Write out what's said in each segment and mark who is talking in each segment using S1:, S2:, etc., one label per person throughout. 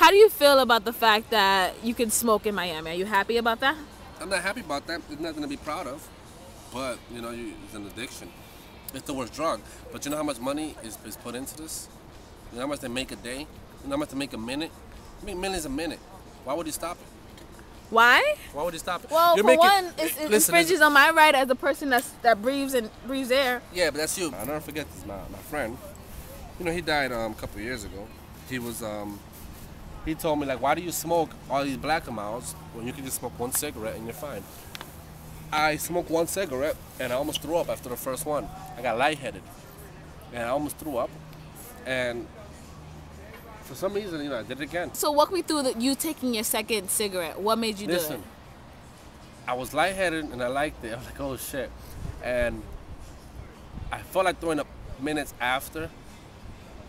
S1: How do you feel about the fact that you can smoke in Miami? Are you happy about that?
S2: I'm not happy about that. It's nothing to be proud of. But, you know, it's an addiction. It's the worst drug. But you know how much money is put into this? You know how much they make a day? You know how much they make a minute? They make millions a minute. Why would he stop it?
S1: Why?
S2: Why would he stop it?
S1: Well, it infringes on my right as a person that breathes air.
S2: Yeah, but that's you. I'll never forget this. My friend, you know, he died a couple of years ago. He told me, like, why do you smoke all these black amounts when you can just smoke one cigarette and you're fine? I smoked one cigarette and I almost threw up after the first one. I got lightheaded and I almost threw up. And for some reason, you know, I did it again.
S1: So walk me through you taking your second cigarette. What made you do it?
S2: I was lightheaded and I liked it. I was like, oh shit. And I felt like throwing up minutes after,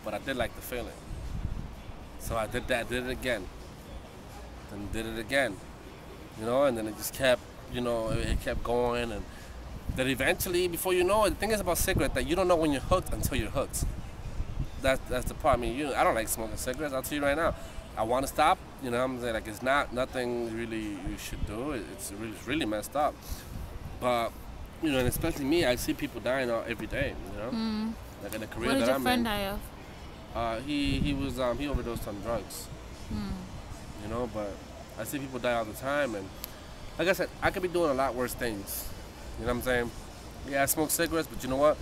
S2: but I did like the feeling. So I did that, did it again. Then did it again. You know, and then it just kept, you know, it kept going. And then eventually, before you know it, the thing is about cigarettes that you don't know when you're hooked until you're hooked. That's the part. I mean, I don't like smoking cigarettes. I'll tell you right now. I want to stop. You know what I'm saying? Like, it's nothing really you should do. It's really messed up. But, you know, and especially me, I see people dying every day, you know? Like in the career that I'm in.
S1: What did your friend die of?
S2: He overdosed on drugs. You know, but I see people die all the time. And like I said, I could be doing a lot worse things. You know what I'm saying? Yeah, I smoke cigarettes, but you know what?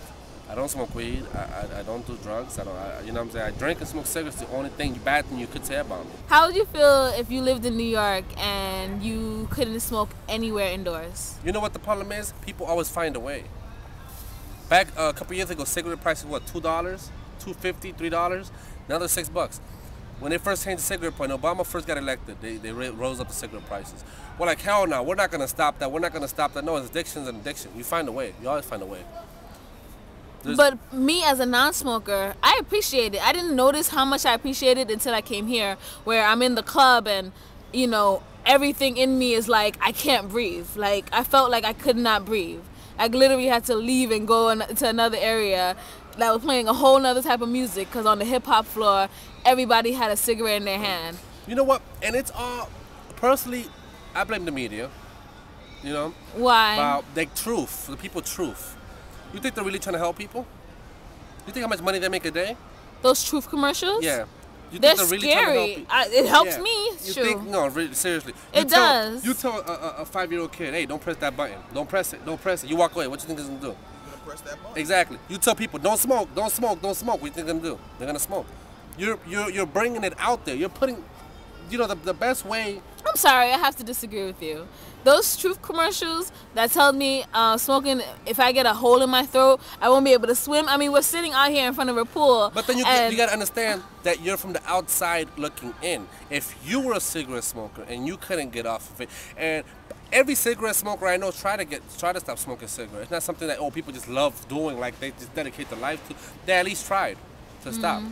S2: I don't smoke weed. I don't do drugs. You know what I'm saying? I drink and smoke cigarettes. The only bad thing you could say about me.
S1: How would you feel if you lived in New York and you couldn't smoke anywhere indoors?
S2: You know what the problem is? People always find a way. Back a couple years ago, cigarette prices what, $2, $2.50, $3. Now they're $6. When they first changed the cigarette price, when Obama first got elected, they rose up the cigarette prices. We're like, hell no, we're not gonna stop that. We're not gonna stop that. No, it's addiction's an addiction. You find a way. You always find a way.
S1: But me as a non-smoker, I appreciate it. I didn't notice how much I appreciated it until I came here, where I'm in the club and, you know, everything in me is like, I can't breathe. Like, I felt like I could not breathe. I literally had to leave and go to another area that was playing a whole nother type of music, because on the hip-hop floor, everybody had a cigarette in their hand.
S2: You know what? And it's all, personally, I blame the media, you know?
S1: Why?
S2: About the truth, the people's truth. You think they're really trying to help people? You think how much money they make a day?
S1: Those truth commercials?
S2: Yeah. You
S1: They're
S2: think
S1: scary.
S2: Really trying to help
S1: it helps
S2: yeah.
S1: me.
S2: You
S1: True.
S2: think, no, really, seriously.
S1: It does.
S2: You tell a 5-year-old kid, hey, don't press that button. Don't press it. Don't press it. You walk away. What do you think it's going to do?
S3: You're going to press that button?
S2: Exactly. You tell people, don't smoke, don't smoke, don't smoke. What do you think they're going to do? They're going to smoke. You're bringing it out there. You're putting, you know, the best way.
S1: I'm sorry, I have to disagree with you. Those truth commercials that tell me smoking, if I get a hole in my throat, I won't be able to swim. I mean, we're sitting out here in front of a pool.
S2: But then you got to understand that you're from the outside looking in. If you were a cigarette smoker and you couldn't get off of it, and every cigarette smoker I know try to stop smoking cigarettes. It's not something that people just love doing, like they just dedicate their life to. They at least tried to stop.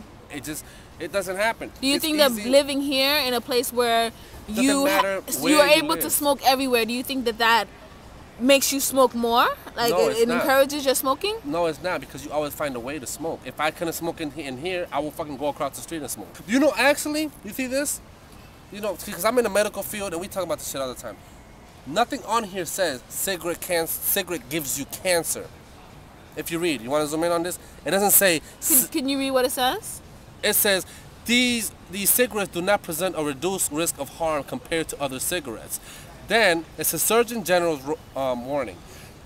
S2: It doesn't happen.
S1: Do you think that living here in a place where you are able to smoke everywhere, do you think that makes you smoke more? Like
S2: no,
S1: it encourages your smoking?
S2: No, it's not, because you always find a way to smoke. If I couldn't smoke in here, I will fucking go across the street and smoke. You know, actually, you see this? You know, because I'm in the medical field and we talk about this shit all the time. Nothing on here says cigarette gives you cancer. If you read, you want to zoom in on this? It doesn't say.
S1: Can you read what it says?
S2: It says, these cigarettes do not present a reduced risk of harm compared to other cigarettes. Then, it's a Surgeon General's warning.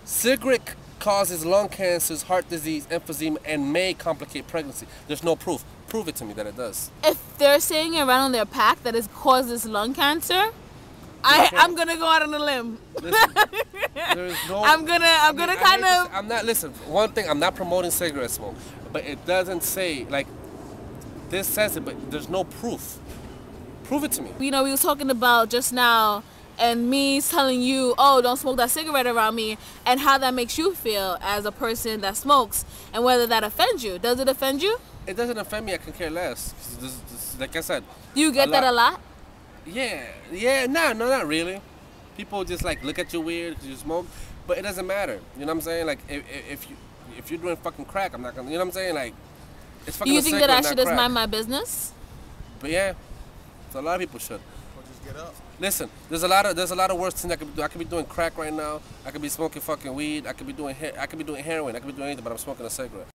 S2: Cigarette causes lung cancers, heart disease, emphysema, and may complicate pregnancy. There's no proof. Prove it to me that it does.
S1: If they're saying around on their pack that it causes lung cancer, I'm gonna go out on a limb.
S2: Listen, there's no. Listen. One thing, I'm not promoting cigarette smoke, but it doesn't say, like, this says it, but there's no proof. Prove it to me.
S1: You know, we were talking about just now, and me telling you, oh, don't smoke that cigarette around me, and how that makes you feel as a person that smokes, and whether that offends you. Does it offend you?
S2: It doesn't offend me. I can care less. Like I said.
S1: Do you get that a lot?
S2: Yeah. No, not really. People just like look at you weird because you smoke, but it doesn't matter. You know what I'm saying? Like if you're doing fucking crack, I'm not gonna. You know what I'm saying? Like.
S1: Do you think that I should just mind my business?
S2: But yeah, So a lot of people should.
S3: Or just get up.
S2: Listen, there's a lot of worse things I could be doing. I could be doing crack right now. I could be smoking fucking weed. I could be doing heroin. I could be doing anything, but I'm smoking a cigarette.